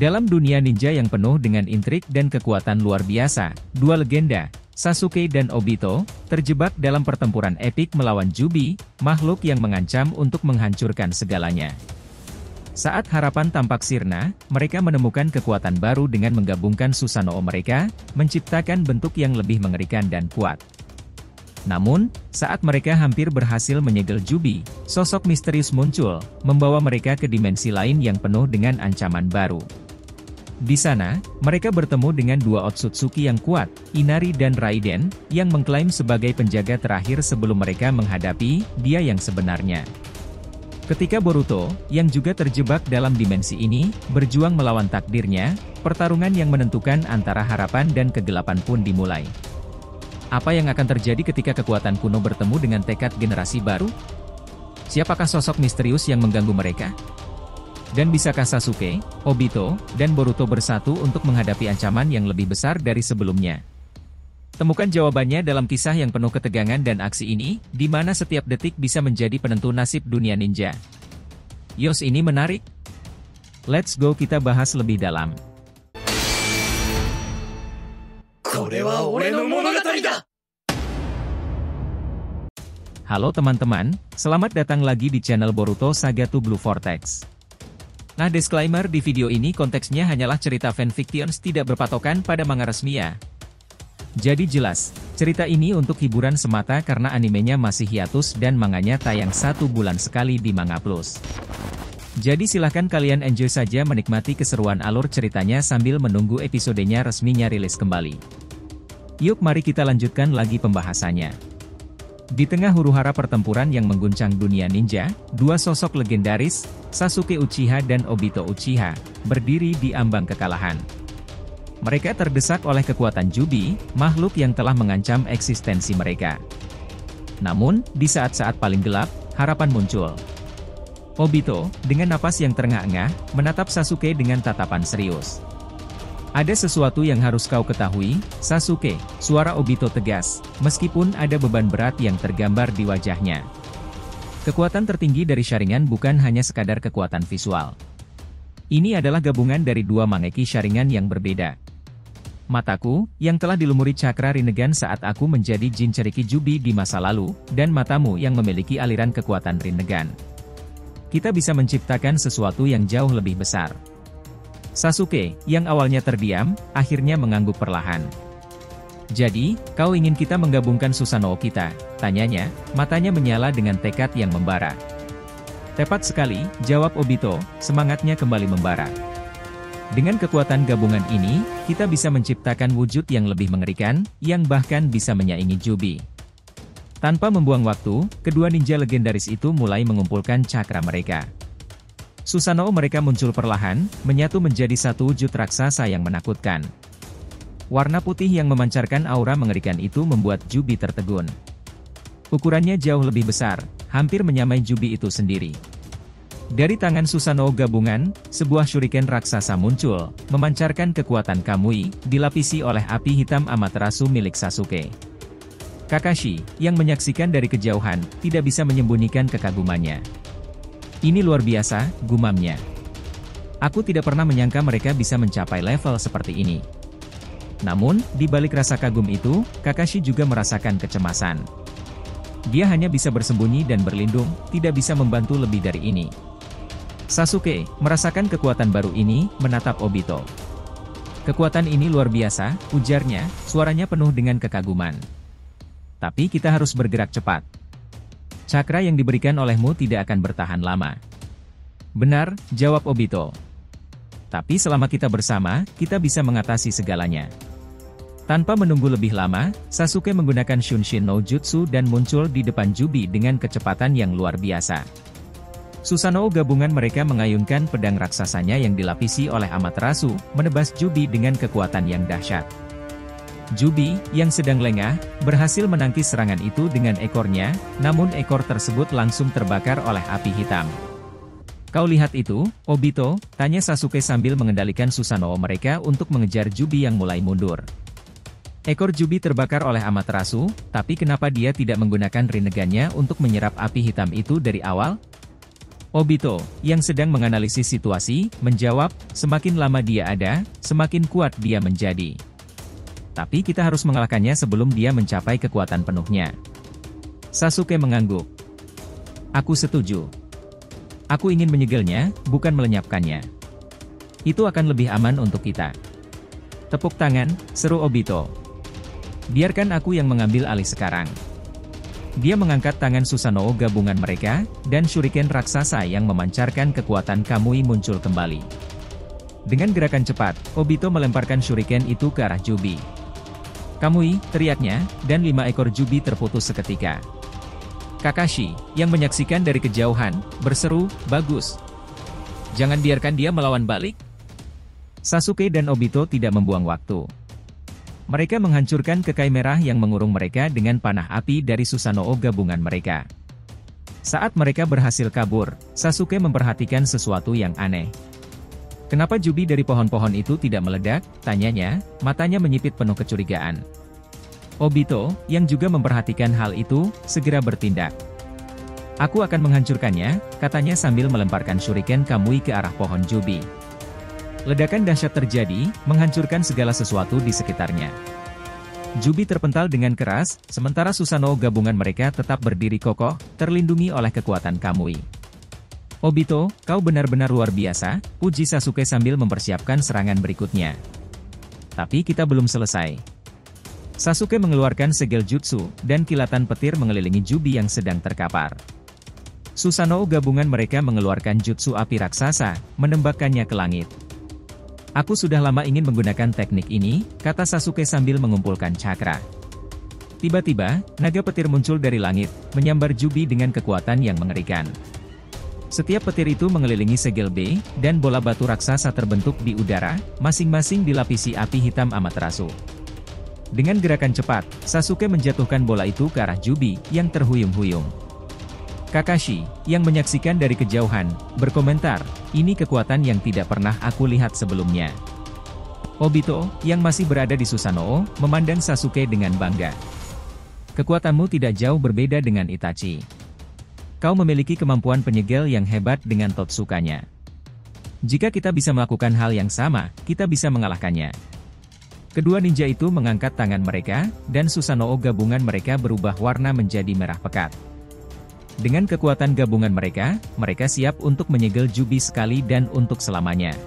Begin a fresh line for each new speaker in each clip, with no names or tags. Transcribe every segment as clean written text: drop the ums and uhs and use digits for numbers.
Dalam dunia ninja yang penuh dengan intrik dan kekuatan luar biasa, dua legenda, Sasuke dan Obito, terjebak dalam pertempuran epik melawan Jubi, makhluk yang mengancam untuk menghancurkan segalanya. Saat harapan tampak sirna, mereka menemukan kekuatan baru dengan menggabungkan Susanoo mereka, menciptakan bentuk yang lebih mengerikan dan kuat. Namun, saat mereka hampir berhasil menyegel Jubi, sosok misterius muncul, membawa mereka ke dimensi lain yang penuh dengan ancaman baru. Di sana, mereka bertemu dengan dua Otsutsuki yang kuat, Inari dan Raiden, yang mengklaim sebagai penjaga terakhir sebelum mereka menghadapi dia yang sebenarnya. Ketika Boruto, yang juga terjebak dalam dimensi ini, berjuang melawan takdirnya, pertarungan yang menentukan antara harapan dan kegelapan pun dimulai. Apa yang akan terjadi ketika kekuatan kuno bertemu dengan tekad generasi baru? Siapakah sosok misterius yang mengganggu mereka? Dan bisakah Sasuke, Obito, dan Boruto bersatu untuk menghadapi ancaman yang lebih besar dari sebelumnya? Temukan jawabannya dalam kisah yang penuh ketegangan dan aksi ini, di mana setiap detik bisa menjadi penentu nasib dunia ninja. Yos, ini menarik? Let's go kita bahas lebih dalam. Halo teman-teman, selamat datang lagi di channel Boruto Saga to Blue Vortex. Nah, disclaimer di video ini konteksnya hanyalah cerita fanfictions tidak berpatokan pada manga resmi ya. Jadi jelas, cerita ini untuk hiburan semata karena animenya masih hiatus dan manganya tayang 1 bulan sekali di Manga Plus. Jadi silahkan kalian enjoy saja menikmati keseruan alur ceritanya sambil menunggu episodenya resminya rilis kembali. Yuk mari kita lanjutkan lagi pembahasannya. Di tengah huru-hara pertempuran yang mengguncang dunia ninja, dua sosok legendaris, Sasuke Uchiha dan Obito Uchiha, berdiri di ambang kekalahan. Mereka terdesak oleh kekuatan Jubi, makhluk yang telah mengancam eksistensi mereka. Namun, di saat-saat paling gelap, harapan muncul. Obito, dengan napas yang terengah-engah, menatap Sasuke dengan tatapan serius. Ada sesuatu yang harus kau ketahui, Sasuke, suara Obito tegas, meskipun ada beban berat yang tergambar di wajahnya. Kekuatan tertinggi dari Sharingan bukan hanya sekadar kekuatan visual. Ini adalah gabungan dari dua Mangeki Sharingan yang berbeda. Mataku, yang telah dilumuri cakra Rinnegan saat aku menjadi Jinchuriki Jubi di masa lalu, dan matamu yang memiliki aliran kekuatan Rinnegan. Kita bisa menciptakan sesuatu yang jauh lebih besar. Sasuke, yang awalnya terdiam, akhirnya mengangguk perlahan. Jadi, kau ingin kita menggabungkan Susanoo kita? Tanyanya, matanya menyala dengan tekad yang membara. Tepat sekali, jawab Obito, semangatnya kembali membara. Dengan kekuatan gabungan ini, kita bisa menciptakan wujud yang lebih mengerikan, yang bahkan bisa menyaingi Jubi. Tanpa membuang waktu, kedua ninja legendaris itu mulai mengumpulkan cakra mereka. Susanoo mereka muncul perlahan, menyatu menjadi satu wujud raksasa yang menakutkan. Warna putih yang memancarkan aura mengerikan itu membuat Jubi tertegun. Ukurannya jauh lebih besar, hampir menyamai Jubi itu sendiri. Dari tangan Susanoo gabungan, sebuah shuriken raksasa muncul, memancarkan kekuatan Kamui, dilapisi oleh api hitam Amaterasu milik Sasuke. Kakashi, yang menyaksikan dari kejauhan, tidak bisa menyembunyikan kekagumannya. Ini luar biasa, gumamnya. Aku tidak pernah menyangka mereka bisa mencapai level seperti ini. Namun, di balik rasa kagum itu, Kakashi juga merasakan kecemasan. Dia hanya bisa bersembunyi dan berlindung, tidak bisa membantu lebih dari ini. Sasuke, merasakan kekuatan baru ini, menatap Obito. Kekuatan ini luar biasa, ujarnya, suaranya penuh dengan kekaguman. Tapi kita harus bergerak cepat. Cakra yang diberikan olehmu tidak akan bertahan lama. Benar, jawab Obito. Tapi selama kita bersama, kita bisa mengatasi segalanya. Tanpa menunggu lebih lama, Sasuke menggunakan Shunshin no Jutsu dan muncul di depan Jubi dengan kecepatan yang luar biasa. Susanoo gabungan mereka mengayunkan pedang raksasanya yang dilapisi oleh Amaterasu, menebas Jubi dengan kekuatan yang dahsyat. Jubi, yang sedang lengah, berhasil menangkis serangan itu dengan ekornya, namun ekor tersebut langsung terbakar oleh api hitam. Kau lihat itu, Obito, tanya Sasuke sambil mengendalikan Susanoo mereka untuk mengejar Jubi yang mulai mundur. Ekor Jubi terbakar oleh Amaterasu, tapi kenapa dia tidak menggunakan Rinnegan-nya untuk menyerap api hitam itu dari awal? Obito, yang sedang menganalisis situasi, menjawab, semakin lama dia ada, semakin kuat dia menjadi. Tapi kita harus mengalahkannya sebelum dia mencapai kekuatan penuhnya. Sasuke mengangguk. Aku setuju. Aku ingin menyegelnya, bukan melenyapkannya. Itu akan lebih aman untuk kita. Tepuk tangan, seru Obito. Biarkan aku yang mengambil alih sekarang. Dia mengangkat tangan Susanoo gabungan mereka, dan shuriken raksasa yang memancarkan kekuatan Kamui muncul kembali. Dengan gerakan cepat, Obito melemparkan shuriken itu ke arah Jubi. Kamui, teriaknya, dan 5 ekor Jubi terputus seketika. Kakashi, yang menyaksikan dari kejauhan, berseru, bagus. Jangan biarkan dia melawan balik. Sasuke dan Obito tidak membuang waktu. Mereka menghancurkan kekai merah yang mengurung mereka dengan panah api dari Susanoo gabungan mereka. Saat mereka berhasil kabur, Sasuke memperhatikan sesuatu yang aneh. Kenapa Jubi dari pohon-pohon itu tidak meledak? Tanyanya, matanya menyipit penuh kecurigaan. Obito, yang juga memperhatikan hal itu, segera bertindak. Aku akan menghancurkannya, katanya sambil melemparkan shuriken Kamui ke arah pohon Jubi. Ledakan dahsyat terjadi, menghancurkan segala sesuatu di sekitarnya. Jubi terpental dengan keras, sementara Susanoo gabungan mereka tetap berdiri kokoh, terlindungi oleh kekuatan Kamui. Obito, kau benar-benar luar biasa, puji Sasuke sambil mempersiapkan serangan berikutnya. Tapi kita belum selesai. Sasuke mengeluarkan segel jutsu, dan kilatan petir mengelilingi Jubi yang sedang terkapar. Susanoo gabungan mereka mengeluarkan jutsu api raksasa, menembakkannya ke langit. Aku sudah lama ingin menggunakan teknik ini, kata Sasuke sambil mengumpulkan cakra. Tiba-tiba, naga petir muncul dari langit, menyambar Jubi dengan kekuatan yang mengerikan. Setiap petir itu mengelilingi segel B, dan bola batu raksasa terbentuk di udara, masing-masing dilapisi api hitam Amaterasu. Dengan gerakan cepat, Sasuke menjatuhkan bola itu ke arah Jubi, yang terhuyung-huyung. Kakashi, yang menyaksikan dari kejauhan, berkomentar, ini kekuatan yang tidak pernah aku lihat sebelumnya. Obito, yang masih berada di Susanoo, memandang Sasuke dengan bangga. Kekuatanmu tidak jauh berbeda dengan Itachi. Kau memiliki kemampuan penyegel yang hebat dengan Totsukanya. Jika kita bisa melakukan hal yang sama, kita bisa mengalahkannya. Kedua ninja itu mengangkat tangan mereka, dan Susanoo gabungan mereka berubah warna menjadi merah pekat. Dengan kekuatan gabungan mereka siap untuk menyegel Jubi sekali dan untuk selamanya.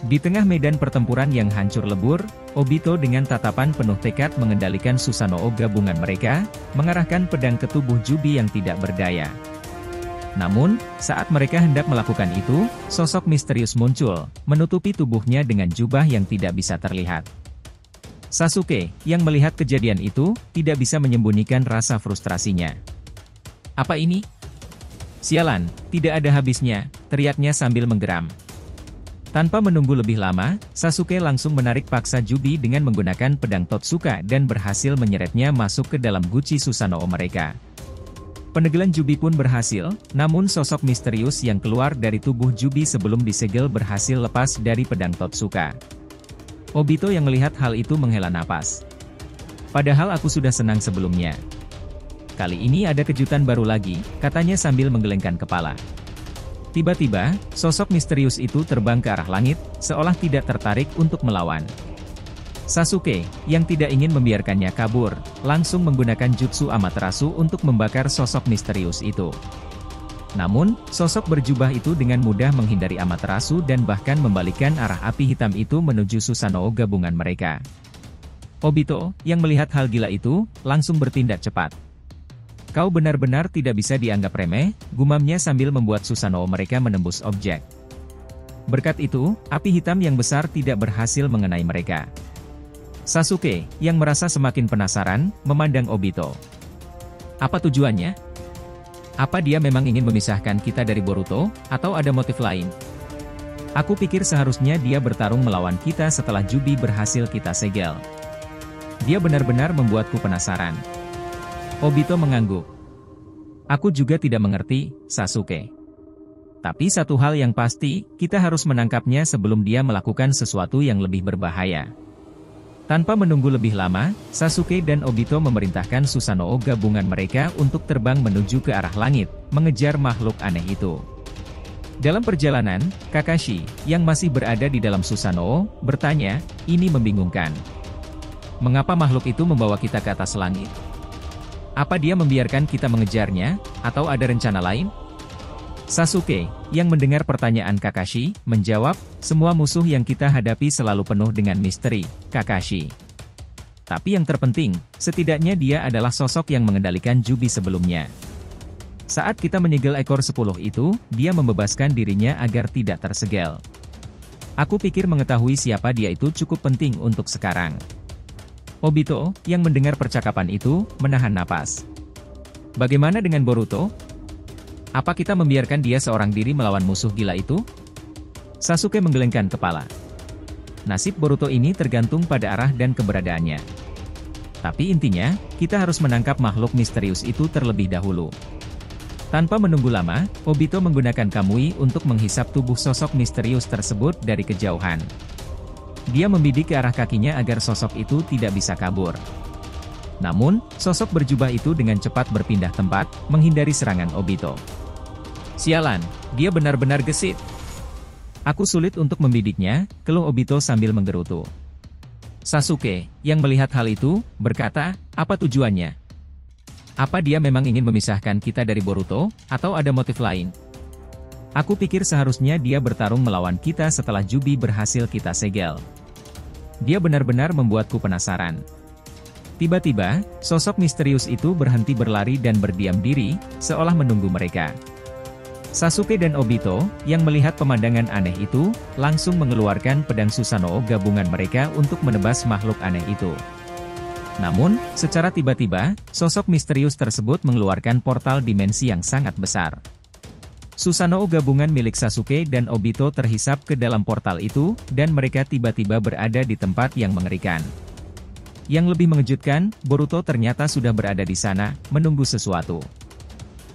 Di tengah medan pertempuran yang hancur lebur, Obito dengan tatapan penuh tekad mengendalikan Susanoo gabungan mereka, mengarahkan pedang ke tubuh Jubi yang tidak berdaya. Namun, saat mereka hendak melakukan itu, sosok misterius muncul, menutupi tubuhnya dengan jubah yang tidak bisa terlihat. Sasuke, yang melihat kejadian itu, tidak bisa menyembunyikan rasa frustrasinya. Apa ini? Sialan, tidak ada habisnya, teriaknya sambil menggeram. Tanpa menunggu lebih lama, Sasuke langsung menarik paksa Jubi dengan menggunakan pedang Totsuka dan berhasil menyeretnya masuk ke dalam guci Susanoo mereka. Penegelan Jubi pun berhasil, namun sosok misterius yang keluar dari tubuh Jubi sebelum disegel berhasil lepas dari pedang Totsuka. Obito yang melihat hal itu menghela napas. Padahal aku sudah senang sebelumnya. Kali ini ada kejutan baru lagi, katanya sambil menggelengkan kepala. Tiba-tiba, sosok misterius itu terbang ke arah langit, seolah tidak tertarik untuk melawan. Sasuke, yang tidak ingin membiarkannya kabur, langsung menggunakan jutsu Amaterasu untuk membakar sosok misterius itu. Namun, sosok berjubah itu dengan mudah menghindari Amaterasu dan bahkan membalikkan arah api hitam itu menuju Susanoo gabungan mereka. Obito, yang melihat hal gila itu, langsung bertindak cepat. Kau benar-benar tidak bisa dianggap remeh, gumamnya sambil membuat Susanoo mereka menembus objek. Berkat itu, api hitam yang besar tidak berhasil mengenai mereka. Sasuke, yang merasa semakin penasaran, memandang Obito. Apa tujuannya? Apa dia memang ingin memisahkan kita dari Boruto, atau ada motif lain? Aku pikir seharusnya dia bertarung melawan kita setelah Jubi berhasil kita segel. Dia benar-benar membuatku penasaran. Obito mengangguk. Aku juga tidak mengerti, Sasuke. Tapi satu hal yang pasti, kita harus menangkapnya sebelum dia melakukan sesuatu yang lebih berbahaya. Tanpa menunggu lebih lama, Sasuke dan Obito memerintahkan Susanoo gabungan mereka untuk terbang menuju ke arah langit, mengejar makhluk aneh itu. Dalam perjalanan, Kakashi, yang masih berada di dalam Susanoo, bertanya, ini membingungkan. Mengapa makhluk itu membawa kita ke atas langit? Apa dia membiarkan kita mengejarnya, atau ada rencana lain? Sasuke, yang mendengar pertanyaan Kakashi, menjawab, semua musuh yang kita hadapi selalu penuh dengan misteri, Kakashi. Tapi yang terpenting, setidaknya dia adalah sosok yang mengendalikan Jubi sebelumnya. Saat kita menyegel ekor 10 itu, dia membebaskan dirinya agar tidak tersegel. Aku pikir mengetahui siapa dia itu cukup penting untuk sekarang. Obito, yang mendengar percakapan itu, menahan napas. Bagaimana dengan Boruto? Apa kita membiarkan dia seorang diri melawan musuh gila itu? Sasuke menggelengkan kepala. Nasib Boruto ini tergantung pada arah dan keberadaannya. Tapi intinya, kita harus menangkap makhluk misterius itu terlebih dahulu. Tanpa menunggu lama, Obito menggunakan Kamui untuk menghisap tubuh sosok misterius tersebut dari kejauhan. Dia membidik ke arah kakinya agar sosok itu tidak bisa kabur. Namun, sosok berjubah itu dengan cepat berpindah tempat, menghindari serangan Obito. Sialan, dia benar-benar gesit. Aku sulit untuk membidiknya, keluh Obito sambil menggerutu. Sasuke, yang melihat hal itu, berkata, apa tujuannya? Apa dia memang ingin memisahkan kita dari Boruto, atau ada motif lain? Aku pikir seharusnya dia bertarung melawan kita setelah Jubi berhasil kita segel. Dia benar-benar membuatku penasaran. Tiba-tiba, sosok misterius itu berhenti berlari dan berdiam diri, seolah menunggu mereka. Sasuke dan Obito, yang melihat pemandangan aneh itu, langsung mengeluarkan pedang Susanoo gabungan mereka untuk menebas makhluk aneh itu. Namun, secara tiba-tiba, sosok misterius tersebut mengeluarkan portal dimensi yang sangat besar. Susanoo gabungan milik Sasuke dan Obito terhisap ke dalam portal itu, dan mereka tiba-tiba berada di tempat yang mengerikan. Yang lebih mengejutkan, Boruto ternyata sudah berada di sana, menunggu sesuatu.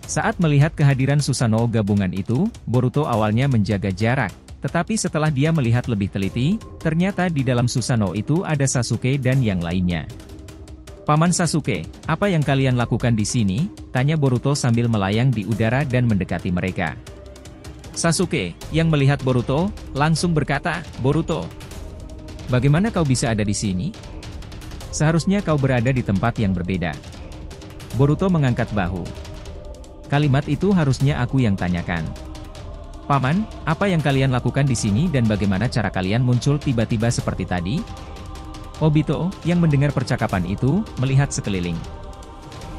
Saat melihat kehadiran Susanoo gabungan itu, Boruto awalnya menjaga jarak, tetapi setelah dia melihat lebih teliti, ternyata di dalam Susanoo itu ada Sasuke dan yang lainnya. Paman Sasuke, apa yang kalian lakukan di sini? Tanya Boruto sambil melayang di udara dan mendekati mereka. Sasuke, yang melihat Boruto, langsung berkata, Boruto, bagaimana kau bisa ada di sini? Seharusnya kau berada di tempat yang berbeda. Boruto mengangkat bahu. Kalimat itu harusnya aku yang tanyakan. Paman, apa yang kalian lakukan di sini dan bagaimana cara kalian muncul tiba-tiba seperti tadi? Obito, yang mendengar percakapan itu, melihat sekeliling.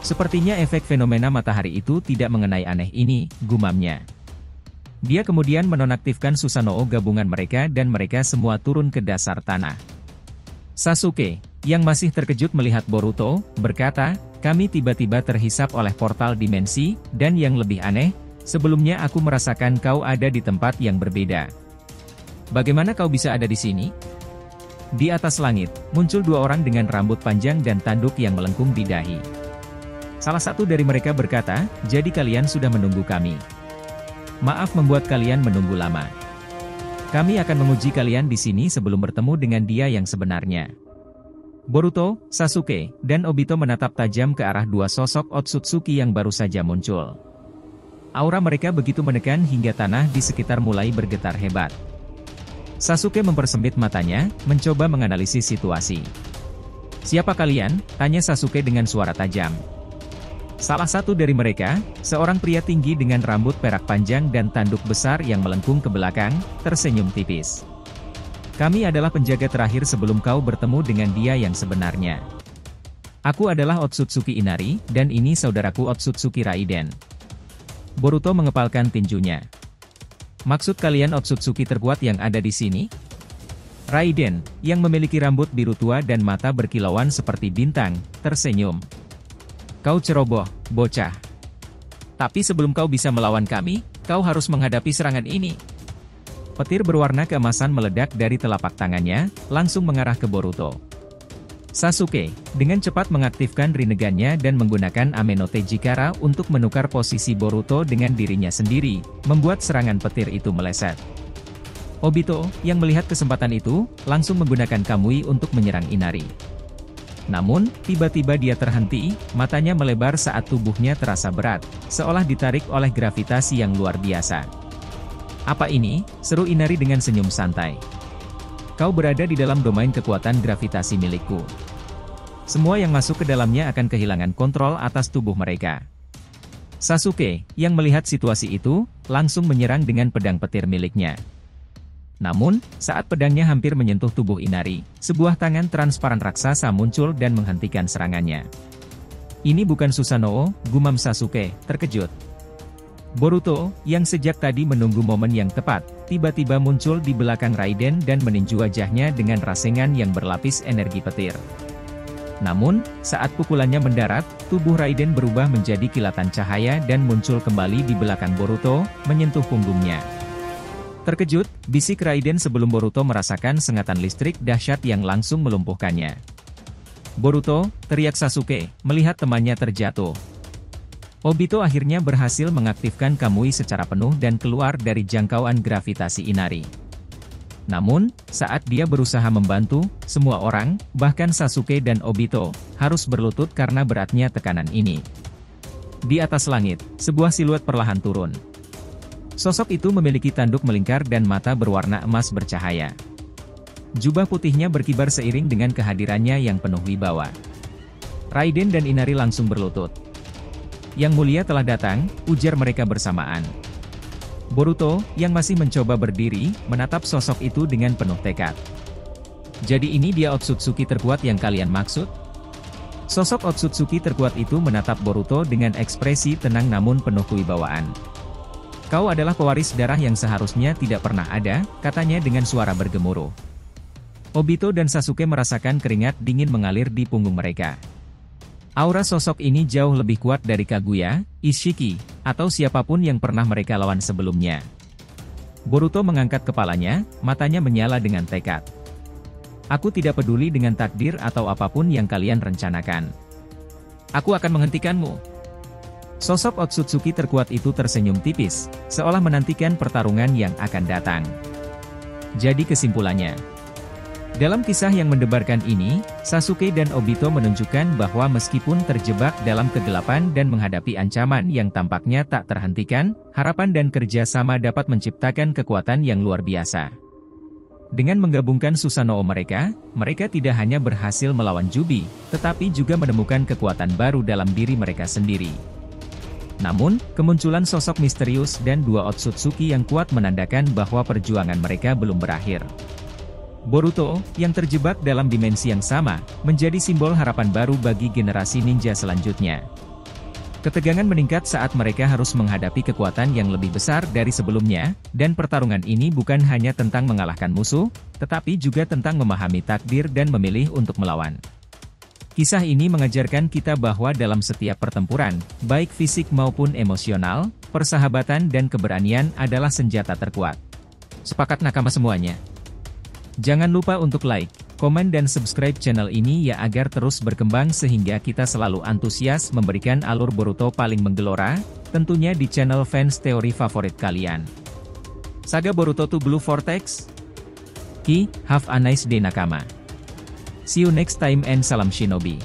Sepertinya efek fenomena matahari itu tidak mengenai aneh ini, gumamnya. Dia kemudian menonaktifkan Susanoo gabungan mereka dan mereka semua turun ke dasar tanah. Sasuke, yang masih terkejut melihat Boruto, berkata, kami tiba-tiba terhisap oleh portal dimensi, dan yang lebih aneh, sebelumnya aku merasakan kau ada di tempat yang berbeda. Bagaimana kau bisa ada di sini? Di atas langit, muncul dua orang dengan rambut panjang dan tanduk yang melengkung di dahi. Salah satu dari mereka berkata, jadi kalian sudah menunggu kami. Maaf membuat kalian menunggu lama. Kami akan menguji kalian di sini sebelum bertemu dengan dia yang sebenarnya. Boruto, Sasuke, dan Obito menatap tajam ke arah dua sosok Otsutsuki yang baru saja muncul. Aura mereka begitu menekan hingga tanah di sekitar mulai bergetar hebat. Sasuke mempersempit matanya, mencoba menganalisis situasi. Siapa kalian? Tanya Sasuke dengan suara tajam. Salah satu dari mereka, seorang pria tinggi dengan rambut perak panjang dan tanduk besar yang melengkung ke belakang, tersenyum tipis. Kami adalah penjaga terakhir sebelum kau bertemu dengan dia yang sebenarnya. Aku adalah Otsutsuki Inari, dan ini saudaraku Otsutsuki Raiden. Boruto mengepalkan tinjunya. Maksud kalian Otsutsuki terkuat yang ada di sini? Raiden, yang memiliki rambut biru tua dan mata berkilauan seperti bintang, tersenyum. Kau ceroboh, bocah. Tapi sebelum kau bisa melawan kami, kau harus menghadapi serangan ini. Petir berwarna keemasan meledak dari telapak tangannya, langsung mengarah ke Boruto. Sasuke, dengan cepat mengaktifkan Rinnegan-nya dan menggunakan Amenote Jikara untuk menukar posisi Boruto dengan dirinya sendiri, membuat serangan petir itu meleset. Obito, yang melihat kesempatan itu, langsung menggunakan Kamui untuk menyerang Inari. Namun, tiba-tiba dia terhenti, matanya melebar saat tubuhnya terasa berat, seolah ditarik oleh gravitasi yang luar biasa. Apa ini? Seru Inari dengan senyum santai. Kau berada di dalam domain kekuatan gravitasi milikku. Semua yang masuk ke dalamnya akan kehilangan kontrol atas tubuh mereka. Sasuke, yang melihat situasi itu, langsung menyerang dengan pedang petir miliknya. Namun, saat pedangnya hampir menyentuh tubuh Inari, sebuah tangan transparan raksasa muncul dan menghentikan serangannya. Ini bukan Susanoo, gumam Sasuke, terkejut. Boruto, yang sejak tadi menunggu momen yang tepat, tiba-tiba muncul di belakang Raiden dan meninju wajahnya dengan rasengan yang berlapis energi petir. Namun, saat pukulannya mendarat, tubuh Raiden berubah menjadi kilatan cahaya dan muncul kembali di belakang Boruto, menyentuh punggungnya. Terkejut, bisik Raiden sebelum Boruto merasakan sengatan listrik dahsyat yang langsung melumpuhkannya. Boruto, teriak Sasuke, melihat temannya terjatuh. Obito akhirnya berhasil mengaktifkan Kamui secara penuh dan keluar dari jangkauan gravitasi Inari. Namun, saat dia berusaha membantu, semua orang, bahkan Sasuke dan Obito, harus berlutut karena beratnya tekanan ini. Di atas langit, sebuah siluet perlahan turun. Sosok itu memiliki tanduk melingkar dan mata berwarna emas bercahaya. Jubah putihnya berkibar seiring dengan kehadirannya yang penuh wibawa. Raiden dan Inari langsung berlutut. Yang mulia telah datang, ujar mereka bersamaan. Boruto, yang masih mencoba berdiri, menatap sosok itu dengan penuh tekad. Jadi ini dia Otsutsuki terkuat yang kalian maksud? Sosok Otsutsuki terkuat itu menatap Boruto dengan ekspresi tenang namun penuh kewibawaan. Kau adalah pewaris darah yang seharusnya tidak pernah ada, katanya dengan suara bergemuruh. Obito dan Sasuke merasakan keringat dingin mengalir di punggung mereka. Aura sosok ini jauh lebih kuat dari Kaguya, Ishiki, atau siapapun yang pernah mereka lawan sebelumnya. Boruto mengangkat kepalanya, matanya menyala dengan tekad. Aku tidak peduli dengan takdir atau apapun yang kalian rencanakan. Aku akan menghentikanmu. Sosok Otsutsuki terkuat itu tersenyum tipis, seolah menantikan pertarungan yang akan datang. Jadi kesimpulannya, dalam kisah yang mendebarkan ini, Sasuke dan Obito menunjukkan bahwa meskipun terjebak dalam kegelapan dan menghadapi ancaman yang tampaknya tak terhentikan, harapan dan kerja sama dapat menciptakan kekuatan yang luar biasa. Dengan menggabungkan Susanoo mereka tidak hanya berhasil melawan Jubi, tetapi juga menemukan kekuatan baru dalam diri mereka sendiri. Namun, kemunculan sosok misterius dan dua Otsutsuki yang kuat menandakan bahwa perjuangan mereka belum berakhir. Boruto, yang terjebak dalam dimensi yang sama, menjadi simbol harapan baru bagi generasi ninja selanjutnya. Ketegangan meningkat saat mereka harus menghadapi kekuatan yang lebih besar dari sebelumnya, dan pertarungan ini bukan hanya tentang mengalahkan musuh, tetapi juga tentang memahami takdir dan memilih untuk melawan. Kisah ini mengajarkan kita bahwa dalam setiap pertempuran, baik fisik maupun emosional, persahabatan dan keberanian adalah senjata terkuat. Sepakat nakama semuanya? Jangan lupa untuk like, komen dan subscribe channel ini ya agar terus berkembang sehingga kita selalu antusias memberikan alur Boruto paling menggelora, tentunya di channel fans teori favorit kalian. Saga Boruto to Blue Vortex. Have a nice day nakama. See you next time and salam shinobi.